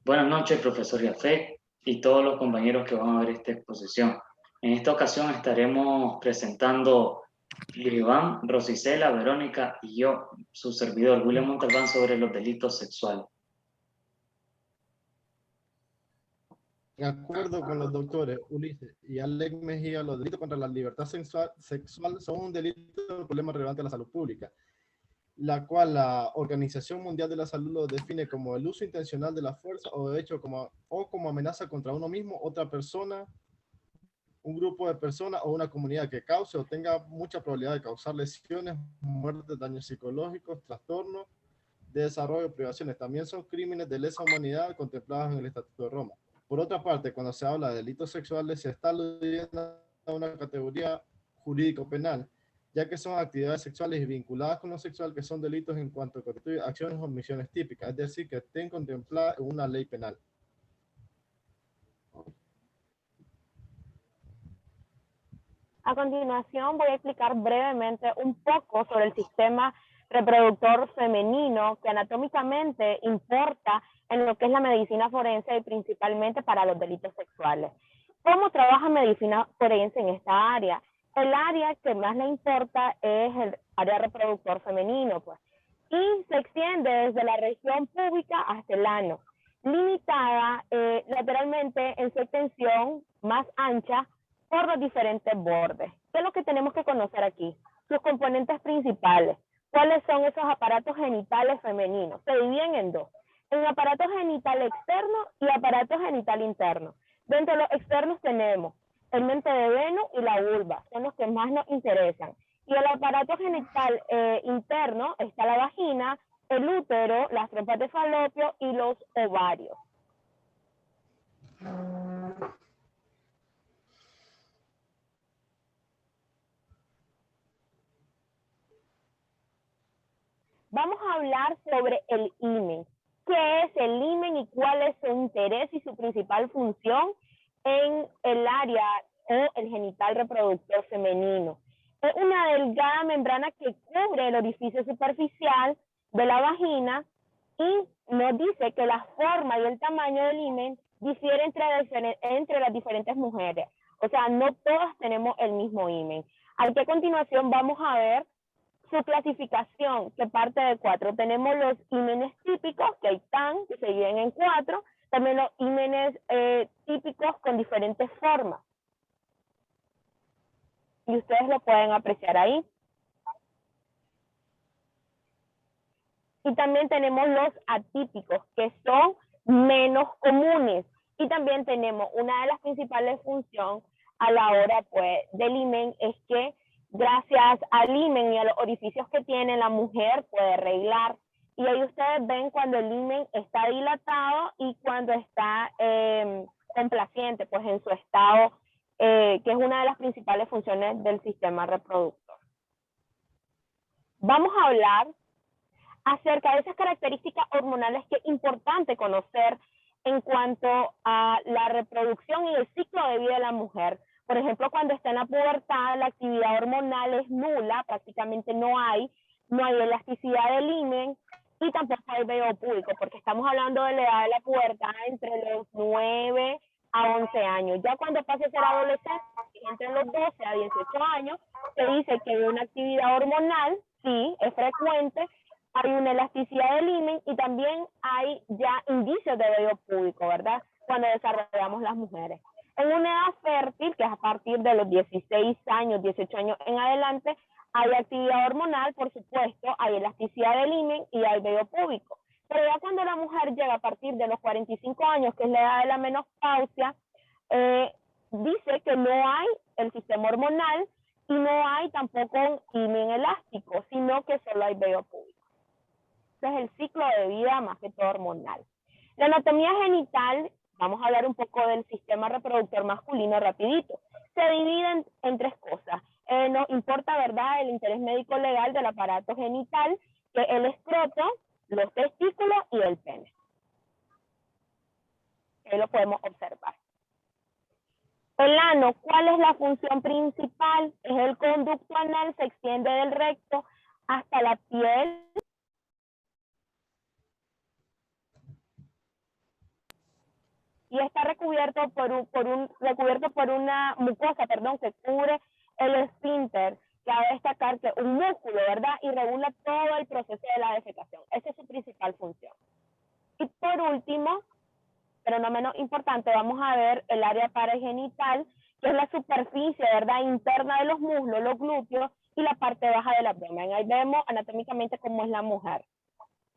Buenas noches, profesor Jafet y todos los compañeros que van a ver esta exposición. En esta ocasión estaremos presentando Iván, Rosicela, Verónica y yo, su servidor, William Montalbán, sobre los delitos sexuales. De acuerdo con los doctores Ulises y Alex Mejía, los delitos contra la libertad sexual son un delito de problema relevante a la salud pública, la cual la Organización Mundial de la Salud lo define como el uso intencional de la fuerza o de hecho como amenaza contra uno mismo, otra persona, un grupo de personas o una comunidad que cause o tenga mucha probabilidad de causar lesiones, muertes, daños psicológicos, trastornos de desarrollo o privaciones. También son crímenes de lesa humanidad contemplados en el Estatuto de Roma. Por otra parte, cuando se habla de delitos sexuales, se está aludiendo a una categoría jurídico-penal, ya que son actividades sexuales vinculadas con lo sexual que son delitos en cuanto a constituyen acciones o omisiones típicas, es decir, que estén contempladas en una ley penal. A continuación voy a explicar brevemente un poco sobre el sistema reproductor femenino que anatómicamente importa en lo que es la medicina forense y principalmente para los delitos sexuales. ¿Cómo trabaja medicina forense en esta área? El área que más le importa es el área reproductor femenino, pues, y se extiende desde la región púbica hasta el ano, limitada lateralmente en su extensión más ancha por los diferentes bordes. ¿Qué es lo que tenemos que conocer aquí? Sus componentes principales. ¿Cuáles son esos aparatos genitales femeninos? Se dividen en dos. En aparato genital externo y aparato genital interno. Dentro de los externos tenemos el mente de Venus y la vulva, son los que más nos interesan. Y el aparato genital interno está la vagina, el útero, las trompas de falopio y los ovarios. Vamos a hablar sobre el himen. ¿Qué es el himen y cuál es su interés y su principal función en el área o el genital reproductor femenino? Es una delgada membrana que cubre el orificio superficial de la vagina y nos dice que la forma y el tamaño del himen difiere entre las diferentes mujeres. O sea, no todas tenemos el mismo himen. Aquí a continuación vamos a ver su clasificación, que parte de 4. Tenemos los himenes típicos, que están, que se dividen en 4. También los himenes típicos con diferentes formas. Y ustedes lo pueden apreciar ahí. Y también tenemos los atípicos, que son menos comunes. Y también tenemos una de las principales funciones a la hora pues, del himen es que gracias al himen y a los orificios que tiene, la mujer puede arreglar. Y ahí ustedes ven cuando el himen está dilatado y cuando está complaciente, pues en su estado, que es una de las principales funciones del sistema reproductor. Vamos a hablar acerca de esas características hormonales que es importante conocer en cuanto a la reproducción y el ciclo de vida de la mujer. Por ejemplo, cuando está en la pubertad, la actividad hormonal es nula, prácticamente no hay elasticidad del himen y tampoco hay vello púbico, porque estamos hablando de la edad de la pubertad entre los 9 a 11 años. Ya cuando pase a ser adolescente, entre los 12 a 18 años, se dice que hay una actividad hormonal, sí, es frecuente, hay una elasticidad del himen y también hay ya indicios de vello púbico, ¿verdad? Cuando desarrollamos las mujeres. En una edad fértil, que es a partir de los 16 años, 18 años en adelante, hay actividad hormonal, por supuesto, hay elasticidad del himen y hay vello púbico. Pero ya cuando la mujer llega a partir de los 45 años, que es la edad de la menopausia, dice que no hay el sistema hormonal y no hay tampoco un himen elástico, sino que solo hay vello púbico. Ese es el ciclo de vida más que todo hormonal. La anatomía genital, vamos a hablar un poco del sistema reproductor masculino rapidito. Se divide en 3 cosas. Nos importa, ¿verdad?, el interés médico legal del aparato genital, que es el escroto, los testículos y el pene. Ahí lo podemos observar. El ano, ¿cuál es la función principal? Es el conducto anal, se extiende del recto hasta la piel recubierto recubierto por una mucosa, perdón, que cubre el esfínter. Cabe destacar que un músculo, ¿verdad? Y regula todo el proceso de la defecación. Esa es su principal función. Y por último, pero no menos importante, vamos a ver el área paragenital, que es la superficie, ¿verdad?, interna de los muslos, los glúteos y la parte baja del abdomen. Ahí vemos anatómicamente cómo es la mujer.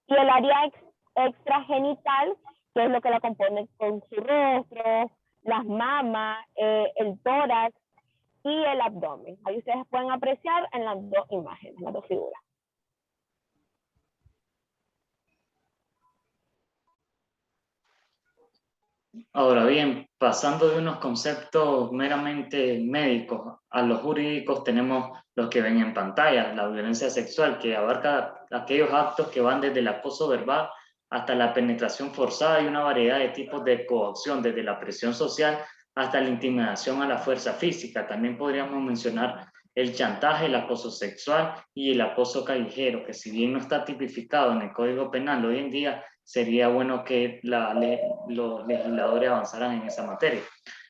Y el área extragenital, que es lo que la compone con su rostro, las mamas, el tórax y el abdomen. Ahí ustedes pueden apreciar en las dos imágenes, las dos figuras. Ahora bien, pasando de unos conceptos meramente médicos a los jurídicos, tenemos los que ven en pantalla, la violencia sexual, que abarca aquellos actos que van desde el acoso verbal hasta la penetración forzada y una variedad de tipos de coacción, desde la presión social hasta la intimidación a la fuerza física. También podríamos mencionar el chantaje, el acoso sexual y el acoso callejero, que si bien no está tipificado en el Código Penal hoy en día, sería bueno que los legisladores avanzaran en esa materia.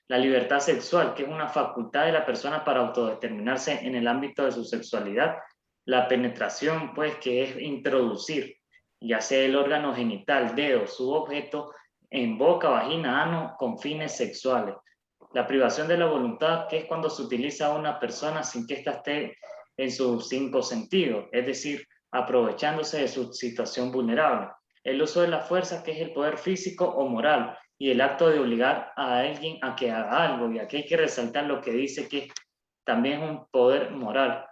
La libertad sexual, que es una facultad de la persona para autodeterminarse en el ámbito de su sexualidad. La penetración, pues, que es introducir, ya sea el órgano genital, dedo, su objeto, en boca, vagina, ano, con fines sexuales. La privación de la voluntad, que es cuando se utiliza a una persona sin que ésta esté en sus 5 sentidos, es decir, aprovechándose de su situación vulnerable. El uso de la fuerza, que es el poder físico o moral, y el acto de obligar a alguien a que haga algo. Y aquí hay que resaltar lo que dice que también es un poder moral,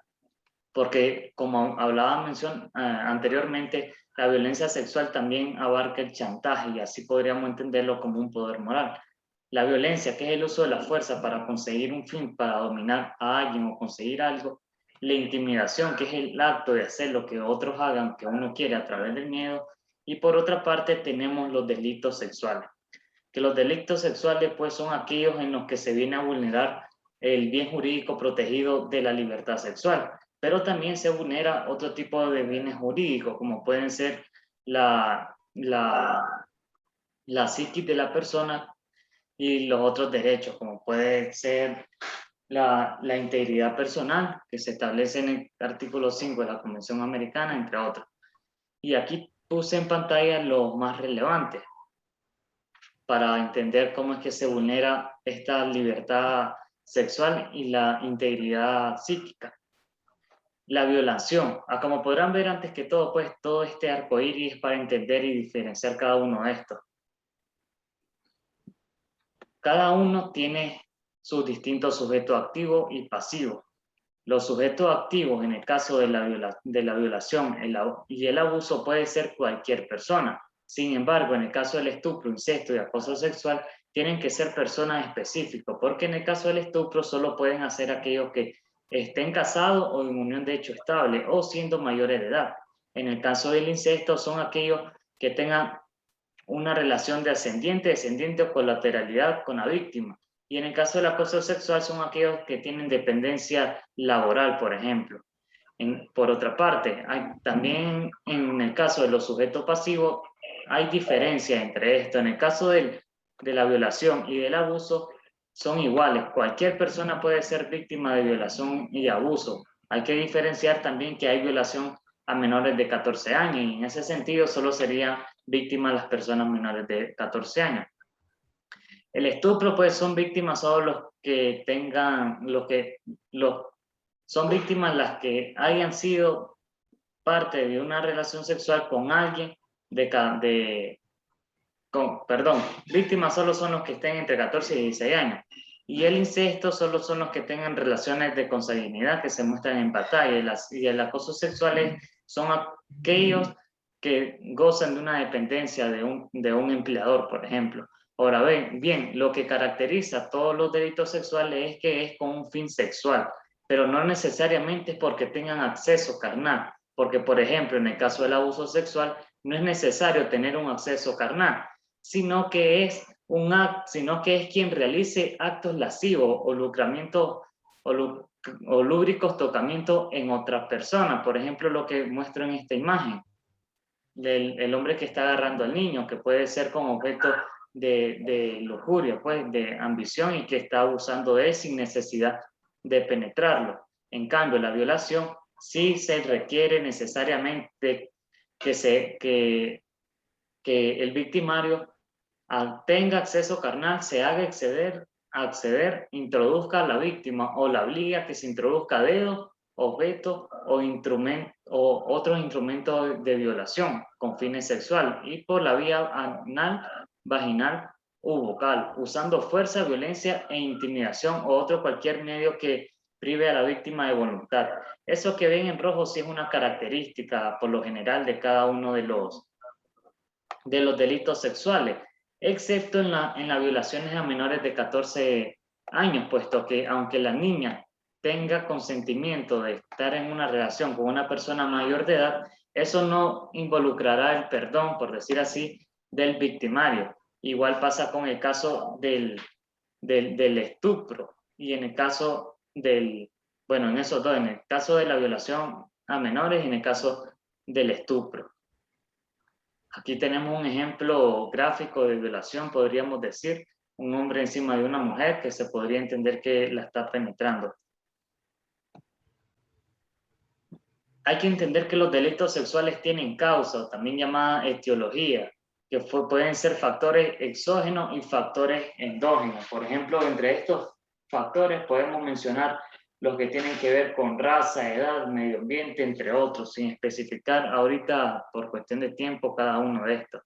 porque como hablaba anteriormente, la violencia sexual también abarca el chantaje y así podríamos entenderlo como un poder moral. La violencia, que es el uso de la fuerza para conseguir un fin, para dominar a alguien o conseguir algo. La intimidación, que es el acto de hacer lo que otros hagan, que uno quiere a través del miedo. Y por otra parte tenemos los delitos sexuales, que los delitos sexuales pues son aquellos en los que se viene a vulnerar el bien jurídico protegido de la libertad sexual, pero también se vulnera otro tipo de bienes jurídicos, como pueden ser la psiquis de la persona y los otros derechos, como puede ser la integridad personal, que se establece en el artículo 5 de la Convención Americana, entre otros. Y aquí puse en pantalla lo más relevante para entender cómo es que se vulnera esta libertad sexual y la integridad psíquica. La violación, como podrán ver antes que todo, pues todo este arco iris para entender y diferenciar cada uno de estos. Cada uno tiene sus distintos sujetos activos y pasivos. Los sujetos activos, en el caso de la violación y el abuso, puede ser cualquier persona. Sin embargo, en el caso del estupro, incesto y acoso sexual, tienen que ser personas específicas, porque en el caso del estupro solo pueden hacer aquellos que estén casados o en unión de hecho estable o siendo mayores de edad. En el caso del incesto son aquellos que tengan una relación de ascendiente, descendiente o colateralidad con la víctima. Y en el caso del acoso sexual son aquellos que tienen dependencia laboral, por ejemplo. Por otra parte, también en el caso de los sujetos pasivos hay diferencia entre esto. En el caso de la violación y del abuso son iguales. Cualquier persona puede ser víctima de violación y abuso. Hay que diferenciar también que hay violación a menores de 14 años y en ese sentido solo serían víctimas las personas menores de 14 años. El estupro, pues, son víctimas solo los que tengan, son víctimas las que hayan sido parte de una relación sexual con alguien víctimas solo son los que estén entre 14 y 16 años. Y el incesto solo son los que tengan relaciones de consanguinidad que se muestran en pantalla. Y el acoso sexual son aquellos que gozan de una dependencia de un empleador, por ejemplo. Ahora bien, lo que caracteriza todos los delitos sexuales es que es con un fin sexual, pero no necesariamente es porque tengan acceso carnal, porque por ejemplo en el caso del abuso sexual no es necesario tener un acceso carnal, sino que es quien realice actos lascivos o lucramiento o lúbricos tocamientos en otras personas. Por ejemplo, lo que muestro en esta imagen, el hombre que está agarrando al niño, que puede ser con objeto de lujuria, pues, de ambición, y que está abusando de él sin necesidad de penetrarlo. En cambio, la violación sí se requiere necesariamente que el victimario tenga acceso carnal, se haga acceder, introduzca a la víctima o la obliga a que se introduzca dedos, objetos o otros instrumentos de violación con fines sexuales y por la vía anal, vaginal u vocal, usando fuerza, violencia e intimidación o otro cualquier medio que prive a la víctima de voluntad. Eso que ven en rojo sí es una característica por lo general de cada uno de los delitos sexuales, excepto en las violaciones a menores de 14 años, puesto que aunque la niña tenga consentimiento de estar en una relación con una persona mayor de edad, eso no involucrará el perdón, por decir así, del victimario. Igual pasa con el caso del estupro y en el caso bueno, en esos dos, en el caso de la violación a menores y en el caso del estupro. Aquí tenemos un ejemplo gráfico de violación, podríamos decir, un hombre encima de una mujer que se podría entender que la está penetrando. Hay que entender que los delitos sexuales tienen causa, también llamada etiología, que pueden ser factores exógenos y factores endógenos. Por ejemplo, entre estos factores podemos mencionar los que tienen que ver con raza, edad, medio ambiente, entre otros, sin especificar ahorita por cuestión de tiempo cada uno de estos.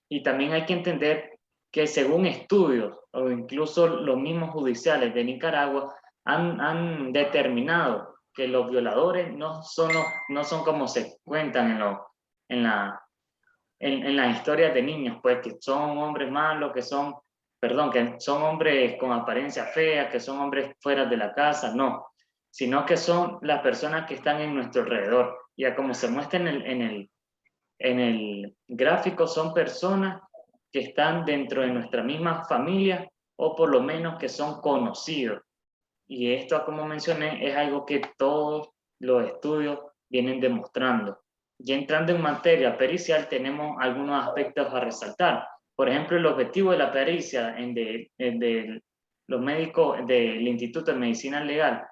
Y también hay que entender que según estudios o incluso los mismos judiciales de Nicaragua han determinado que los violadores no son como se cuentan en las historias de niños, pues que son hombres malos, que son hombres con apariencia fea, que son hombres fuera de la casa, no, sino que son las personas que están en nuestro alrededor. Ya como se muestra en el gráfico, son personas que están dentro de nuestra misma familia o por lo menos que son conocidos. Y esto, como mencioné, es algo que todos los estudios vienen demostrando. Y entrando en materia pericial, tenemos algunos aspectos a resaltar. Por ejemplo, el objetivo de la pericia de los médicos del Instituto de Medicina Legal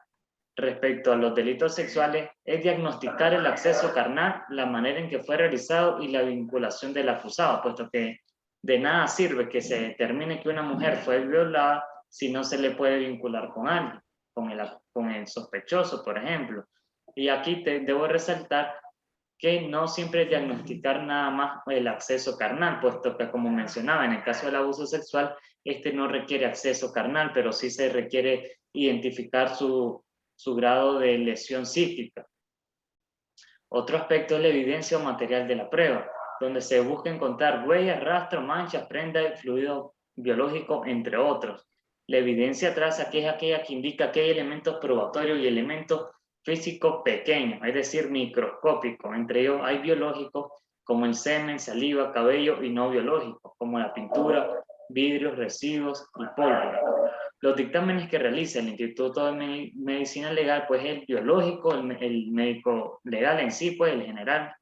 respecto a los delitos sexuales es diagnosticar el acceso carnal, la manera en que fue realizado y la vinculación del acusado, puesto que de nada sirve que se determine que una mujer fue violada si no se le puede vincular con alguien, con el sospechoso, por ejemplo. Y aquí debo resaltar que no siempre es diagnosticar nada más el acceso carnal, puesto que, como mencionaba, en el caso del abuso sexual, este no requiere acceso carnal, pero sí se requiere identificar su grado de lesión psíquica. Otro aspecto es la evidencia o material de la prueba, donde se busca encontrar huellas, rastros, manchas, prendas, fluido biológico, entre otros. La evidencia traza que es aquella que indica que hay elementos probatorios y elementos físicos pequeños, es decir, microscópicos. Entre ellos hay biológicos como el semen, saliva, cabello, y no biológicos como la pintura, vidrios, residuos y pólvora. Los dictámenes que realiza el Instituto de Medicina Legal, pues el biológico, el médico legal en sí, pues el general,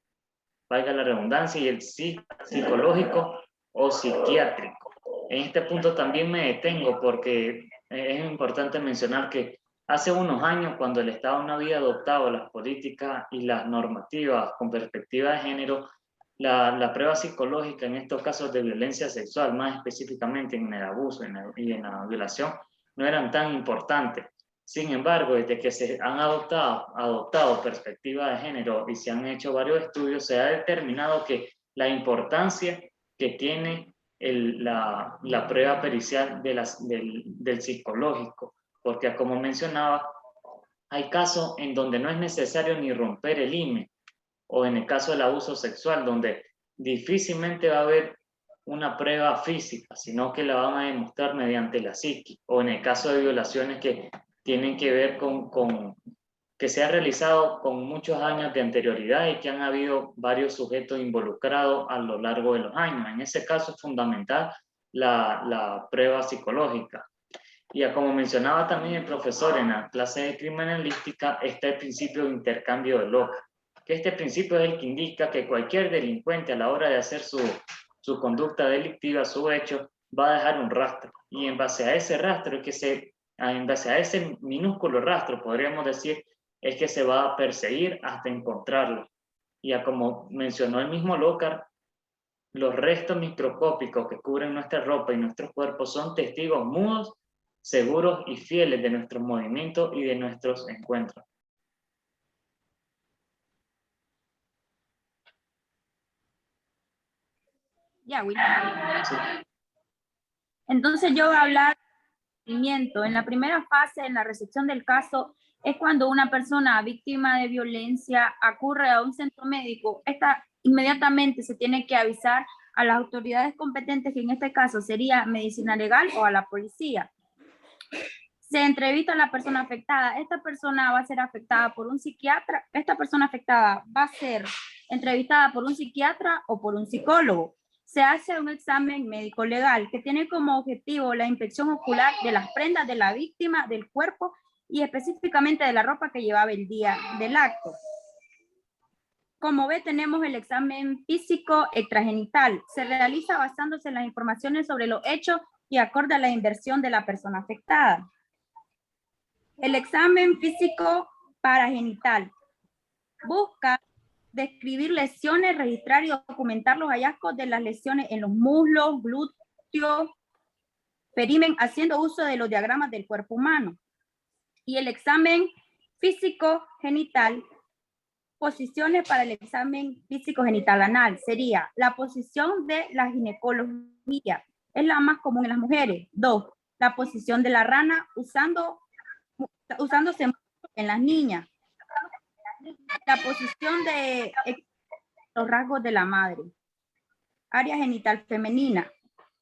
valga la redundancia, y el psicológico o psiquiátrico. En este punto también me detengo porque es importante mencionar que hace unos años, cuando el Estado no había adoptado las políticas y las normativas con perspectiva de género, la prueba psicológica en estos casos de violencia sexual, más específicamente en el abuso y en la violación, no eran tan importantes. Sin embargo, desde que se han adoptado perspectivas de género y se han hecho varios estudios, se ha determinado que la importancia que tiene la prueba pericial del psicológico, porque como mencionaba, hay casos en donde no es necesario ni romper el himen, o en el caso del abuso sexual, donde difícilmente va a haber una prueba física, sino que la van a demostrar mediante la psique, o en el caso de violaciones que tienen que ver con que se ha realizado con muchos años de anterioridad y que han habido varios sujetos involucrados a lo largo de los años. En ese caso es fundamental la prueba psicológica. Y como mencionaba también el profesor en la clase de criminalística, está el principio de intercambio de loca, que este principio es el que indica que cualquier delincuente a la hora de hacer su conducta delictiva, su hecho, va a dejar un rastro. Y en base a ese rastro, en base a ese minúsculo rastro, podríamos decir, es que se va a perseguir hasta encontrarlo. Y como mencionó el mismo Lockhart, los restos microscópicos que cubren nuestra ropa y nuestros cuerpos son testigos mudos, seguros y fieles de nuestros movimientos y de nuestros encuentros. Ya, Will. Sí. Entonces yo voy a hablar de seguimiento. En la primera fase, en la recepción del caso, es cuando una persona víctima de violencia acude a un centro médico. Esta inmediatamente se tiene que avisar a las autoridades competentes, que en este caso sería medicina legal o a la policía. Se entrevista a la persona afectada. Esta persona va a ser afectada por un psiquiatra. Esta persona afectada va a ser entrevistada por un psiquiatra o por un psicólogo. Se hace un examen médico legal que tiene como objetivo la inspección ocular de las prendas de la víctima, del cuerpo y específicamente de la ropa que llevaba el día del acto. Como ve, tenemos el examen físico extragenital. Se realiza basándose en las informaciones sobre los hechos y acorde a la inversión de la persona afectada. El examen físico paragenital busca describir lesiones, registrar y documentar los hallazgos de las lesiones en los muslos, glúteos, perimen, haciendo uso de los diagramas del cuerpo humano. Y el examen físico genital, posiciones para el examen físico genital anal, sería la posición de la ginecología, es la más común en las mujeres. 2, la posición de la rana usándose en las niñas. La posición de los rasgos de la madre. Área genital femenina.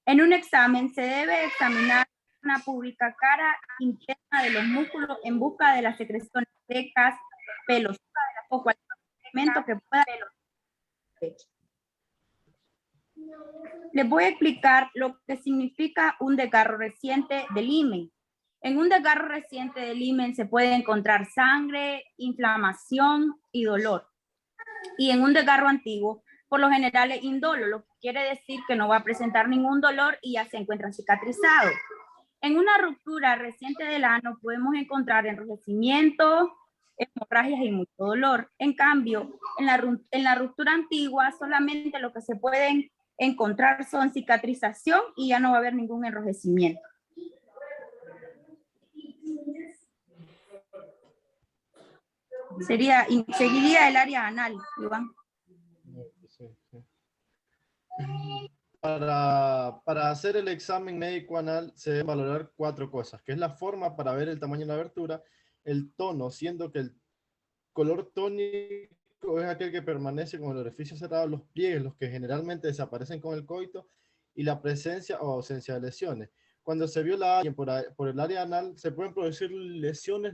En un examen se debe examinar una pública cara interna de los músculos en busca de las secreciones secas, pelos o cualquier elemento que pueda. Les voy a explicar lo que significa un desgarro reciente del himen. En un desgarro reciente del himen se puede encontrar sangre, inflamación y dolor. Y en un desgarro antiguo, por lo general es indolo, lo que quiere decir que no va a presentar ningún dolor y ya se encuentra cicatrizado. En una ruptura reciente del ano podemos encontrar enrojecimiento, hemorragias y mucho dolor. En cambio, en la ruptura antigua solamente lo que se pueden encontrar son cicatrización y ya no va a haber ningún enrojecimiento. Seguiría el área anal, Iván. Para hacer el examen médico anal se deben valorar 4 cosas, que es la forma para ver el tamaño de la abertura, el tono, siendo que el color tónico es aquel que permanece con el orificio cerrado, los pliegues, los que generalmente desaparecen con el coito, y la presencia o ausencia de lesiones. Cuando se viola a alguien por el área anal, se pueden producir lesiones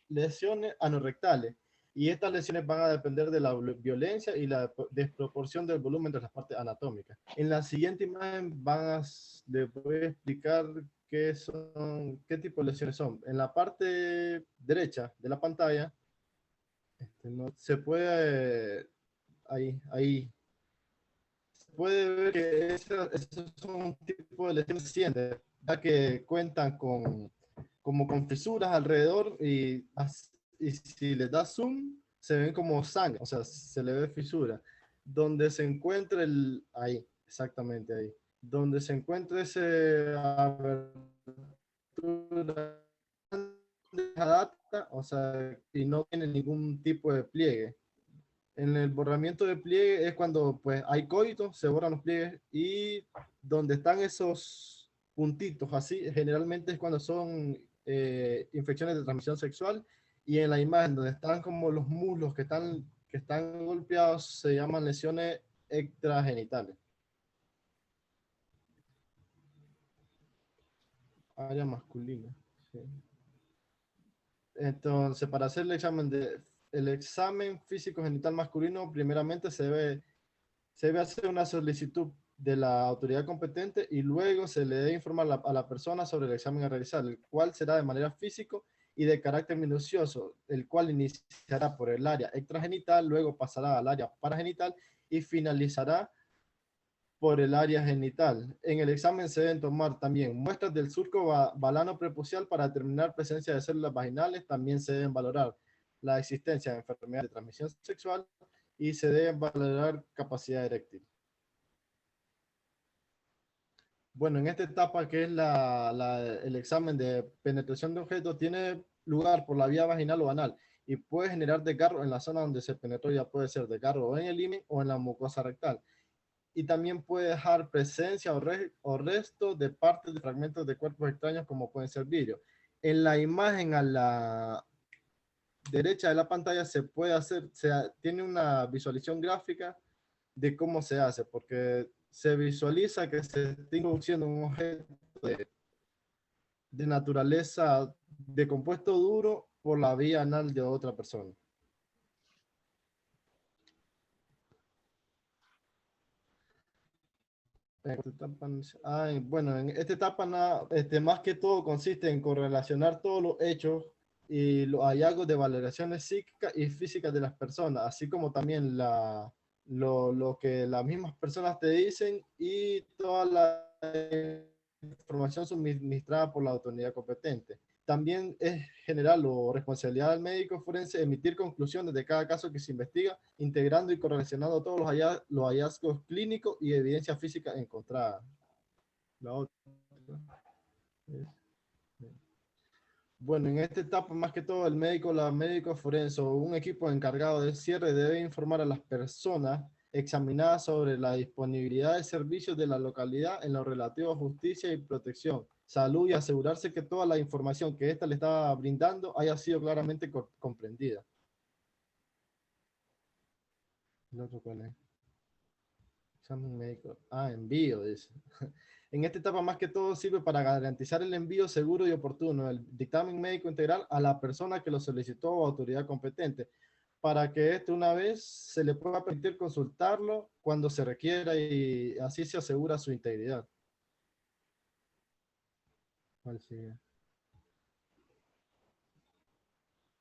lesiones anorrectales, y estas lesiones van a depender de la violencia y la desproporción del volumen de las partes anatómicas. En la siguiente imagen les voy a explicar qué tipo de lesiones son. En la parte derecha de la pantalla, se puede, ahí, se puede ver que esos son un tipo de lesiones recientes, ya que cuentan con fisuras alrededor y si les da zoom, se ven como sangre, o sea, se le ve fisura. Donde se encuentra ahí, exactamente ahí, donde se encuentra ese abertura, o sea, y no tiene ningún tipo de pliegue. En el borramiento de pliegue es cuando pues hay coito, se borran los pliegues, y donde están esos puntitos así, generalmente es cuando son infecciones de transmisión sexual, y en la imagen donde están como los muslos que están golpeados se llaman lesiones extragenitales. Área masculina. Sí. Entonces, para hacer el examen físico genital masculino, primeramente se debe hacer una solicitud de la autoridad competente, y luego se le debe informar a la persona sobre el examen a realizar, el cual será de manera físico y de carácter minucioso, el cual iniciará por el área extragenital, luego pasará al área paragenital y finalizará por el área genital. En el examen se deben tomar también muestras del surco balano prepucial para determinar presencia de células vaginales. También se deben valorar la existencia de enfermedades de transmisión sexual y se deben valorar capacidad eréctil. Bueno, en esta etapa que es el examen de penetración de objetos, tiene lugar por la vía vaginal o anal y puede generar desgarro en la zona donde se penetró, ya puede ser desgarro o en el himen o en la mucosa rectal. Y también puede dejar presencia o restos de partes de fragmentos de cuerpos extraños como pueden ser vidrio. En la imagen a la derecha de la pantalla se puede hacer, tiene una visualización gráfica de cómo se hace, porque se visualiza que se está introduciendo un objeto de naturaleza de compuesto duro por la vía anal de otra persona. Bueno, en esta etapa más que todo consiste en correlacionar todos los hechos y los hallazgos de valoraciones psíquicas y físicas de las personas, así como también lo que las mismas personas te dicen y toda la información suministrada por la autoridad competente. También es general o responsabilidad del médico forense emitir conclusiones de cada caso que se investiga, integrando y correlacionando todos los hallazgos clínicos y evidencia física encontrada. La otra. Bueno, en esta etapa, más que todo, el médico, la médico forense o un equipo encargado del cierre debe informar a las personas examinadas sobre la disponibilidad de servicios de la localidad en lo relativo a justicia y protección, salud, y asegurarse que toda la información que ésta le estaba brindando haya sido claramente comprendida. ¿El otro cuál es? Examen médico. Envío, dice. En esta etapa, más que todo, sirve para garantizar el envío seguro y oportuno del dictamen médico integral a la persona que lo solicitó o autoridad competente, para que una vez se le pueda permitir consultarlo cuando se requiera y así se asegura su integridad. ¿Cuál sigue?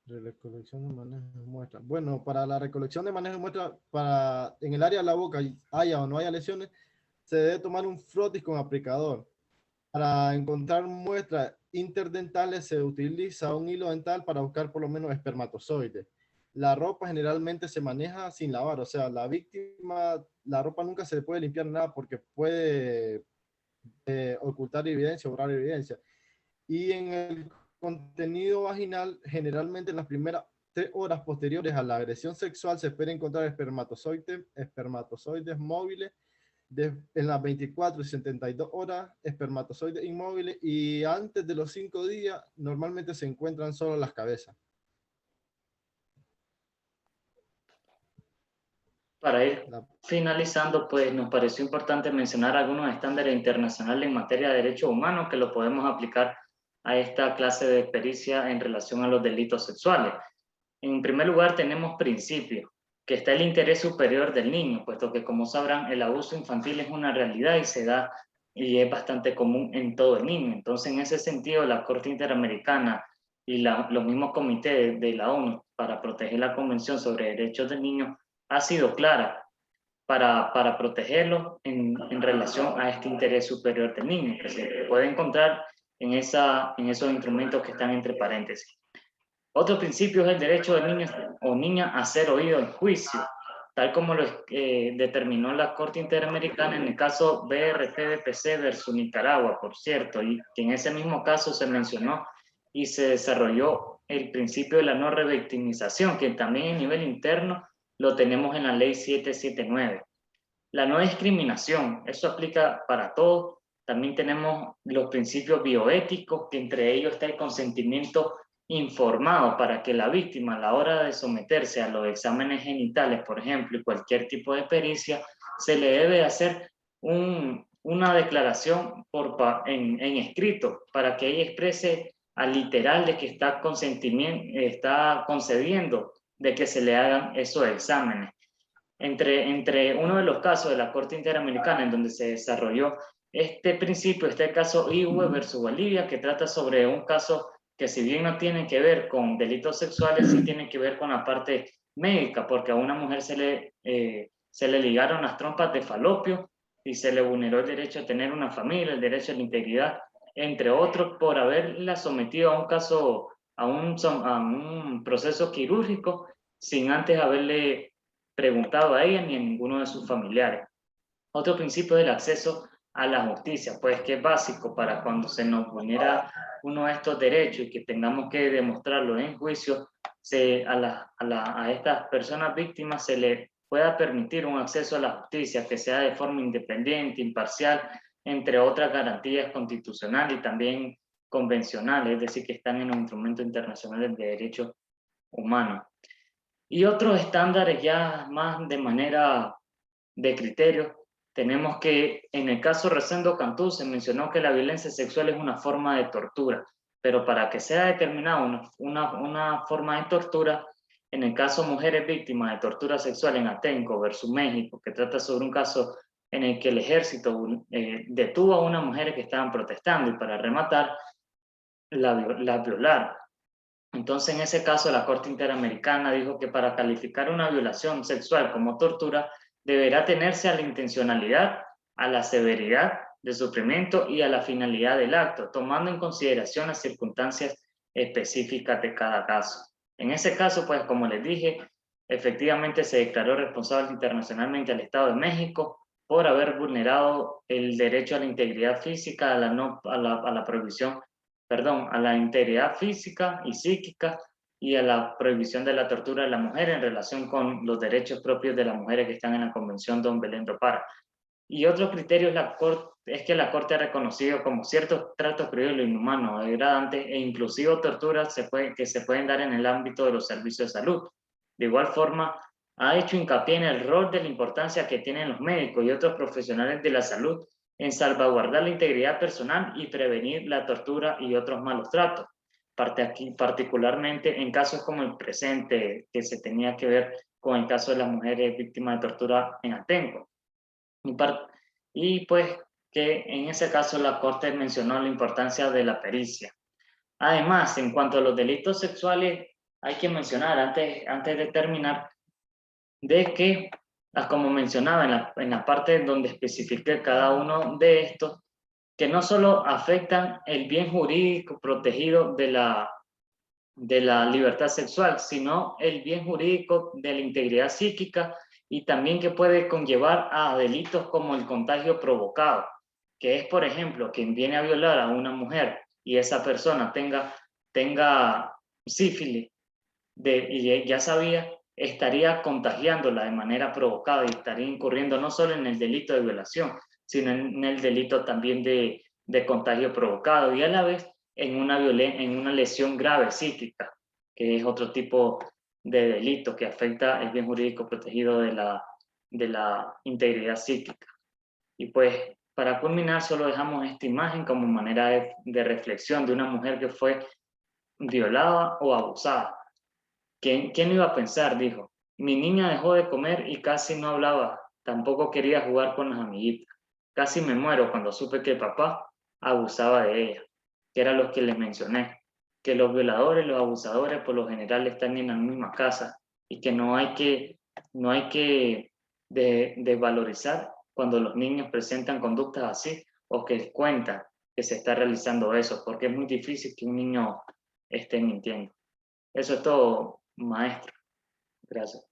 Recolección de manejo de muestras. Bueno, para la recolección de manejo de muestras, en el área de la boca, haya o no haya lesiones, se debe tomar un frotis con aplicador. Para encontrar muestras interdentales se utiliza un hilo dental para buscar por lo menos espermatozoides. La ropa generalmente se maneja sin lavar, o sea, la víctima, la ropa nunca se le puede limpiar nada porque puede ocultar evidencia, borrar evidencia. Y en el contenido vaginal, generalmente en las primeras 3 horas posteriores a la agresión sexual se espera encontrar espermatozoides móviles, en las 24 y 72 horas, espermatozoides inmóviles, y antes de los 5 días, normalmente se encuentran solo las cabezas. Para ir finalizando, pues nos pareció importante mencionar algunos estándares internacionales en materia de derechos humanos que lo podemos aplicar a esta clase de pericia en relación a los delitos sexuales. En primer lugar, tenemos principios, que está el interés superior del niño, puesto que, como sabrán, el abuso infantil es una realidad y se da y es bastante común en todo el niño. Entonces, en ese sentido, la Corte Interamericana y los mismos comités de la ONU para proteger la Convención sobre Derechos del Niño ha sido clara para protegerlo en relación a este interés superior del niño, que se puede encontrar en esos instrumentos que están entre paréntesis. Otro principio es el derecho del niño o niña a ser oído en juicio, tal como lo determinó la Corte Interamericana en el caso BRP-DPC versus Nicaragua, por cierto, y que en ese mismo caso se mencionó y se desarrolló el principio de la no revictimización, que también a nivel interno lo tenemos en la ley 779. La no discriminación, eso aplica para todos. También tenemos los principios bioéticos, que entre ellos está el consentimiento informado para que la víctima a la hora de someterse a los exámenes genitales, por ejemplo, y cualquier tipo de pericia, se le debe hacer una declaración en escrito para que ella exprese al literal de que está concediendo de que se le hagan esos exámenes. Entre uno de los casos de la Corte Interamericana en donde se desarrolló este principio, está el caso IUE versus Bolivia, que trata sobre un caso que, si bien no tiene que ver con delitos sexuales, sí tiene que ver con la parte médica, porque a una mujer se le ligaron las trompas de falopio y se le vulneró el derecho a tener una familia, el derecho a la integridad, entre otros, por haberla sometido a un caso, a un proceso quirúrgico, sin antes haberle preguntado a ella ni a ninguno de sus familiares. Otro principio es el acceso a la justicia, pues que es básico para cuando se nos vulnera uno de estos derechos y que tengamos que demostrarlo en juicio, a estas personas víctimas se les pueda permitir un acceso a la justicia que sea de forma independiente, imparcial, entre otras garantías constitucionales y también convencionales, es decir, que están en los instrumentos internacionales de derechos humanos. Y otros estándares ya más de manera de criterio, tenemos que en el caso Rosendo Cantú se mencionó que la violencia sexual es una forma de tortura, pero para que sea determinada una forma de tortura, en el caso mujeres víctimas de tortura sexual en Atenco versus México, que trata sobre un caso en el que el ejército detuvo a unas mujeres que estaban protestando y para rematar la violaron. Entonces, en ese caso, la Corte Interamericana dijo que para calificar una violación sexual como tortura, deberá tenerse a la intencionalidad, a la severidad del sufrimiento y a la finalidad del acto, tomando en consideración las circunstancias específicas de cada caso. En ese caso, pues, como les dije, efectivamente se declaró responsable internacionalmente al Estado de México por haber vulnerado el derecho a la integridad física, a la prohibición, perdón, a la integridad física y psíquica y a la prohibición de la tortura de la mujer en relación con los derechos propios de las mujeres que están en la Convención Don Belén do Pará. Y otro criterio es que la Corte ha reconocido como ciertos tratos crueles, inhumanos, degradantes e inclusive torturas que se pueden dar en el ámbito de los servicios de salud. De igual forma, ha hecho hincapié en el rol de la importancia que tienen los médicos y otros profesionales de la salud en salvaguardar la integridad personal y prevenir la tortura y otros malos tratos, particularmente en casos como el presente, que se tenía que ver con el caso de las mujeres víctimas de tortura en Atenco. Y pues que en ese caso la Corte mencionó la importancia de la pericia. Además, en cuanto a los delitos sexuales, hay que mencionar antes de terminar, de que, como mencionaba en la parte donde especifiqué cada uno de estos, que no solo afectan el bien jurídico protegido de la libertad sexual, sino el bien jurídico de la integridad psíquica y también que puede conllevar a delitos como el contagio provocado, que es, por ejemplo, quien viene a violar a una mujer y esa persona tenga sífilis y ya sabía, estaría contagiándola de manera provocada y estaría incurriendo no solo en el delito de violación, sino en el delito también de contagio provocado y a la vez en una lesión grave psíquica, que es otro tipo de delito que afecta el bien jurídico protegido de la integridad psíquica. Y pues para culminar solo dejamos esta imagen como manera de reflexión de una mujer que fue violada o abusada. ¿Quién iba a pensar? Dijo. Mi niña dejó de comer y casi no hablaba. Tampoco quería jugar con las amiguitas. Casi me muero cuando supe que el papá abusaba de ella, que era lo que les mencioné, que los violadores, los abusadores por lo general están en la misma casa y que no hay que desvalorizar cuando los niños presentan conductas así o que cuentan que se está realizando eso, porque es muy difícil que un niño esté mintiendo. Eso es todo, maestro. Gracias.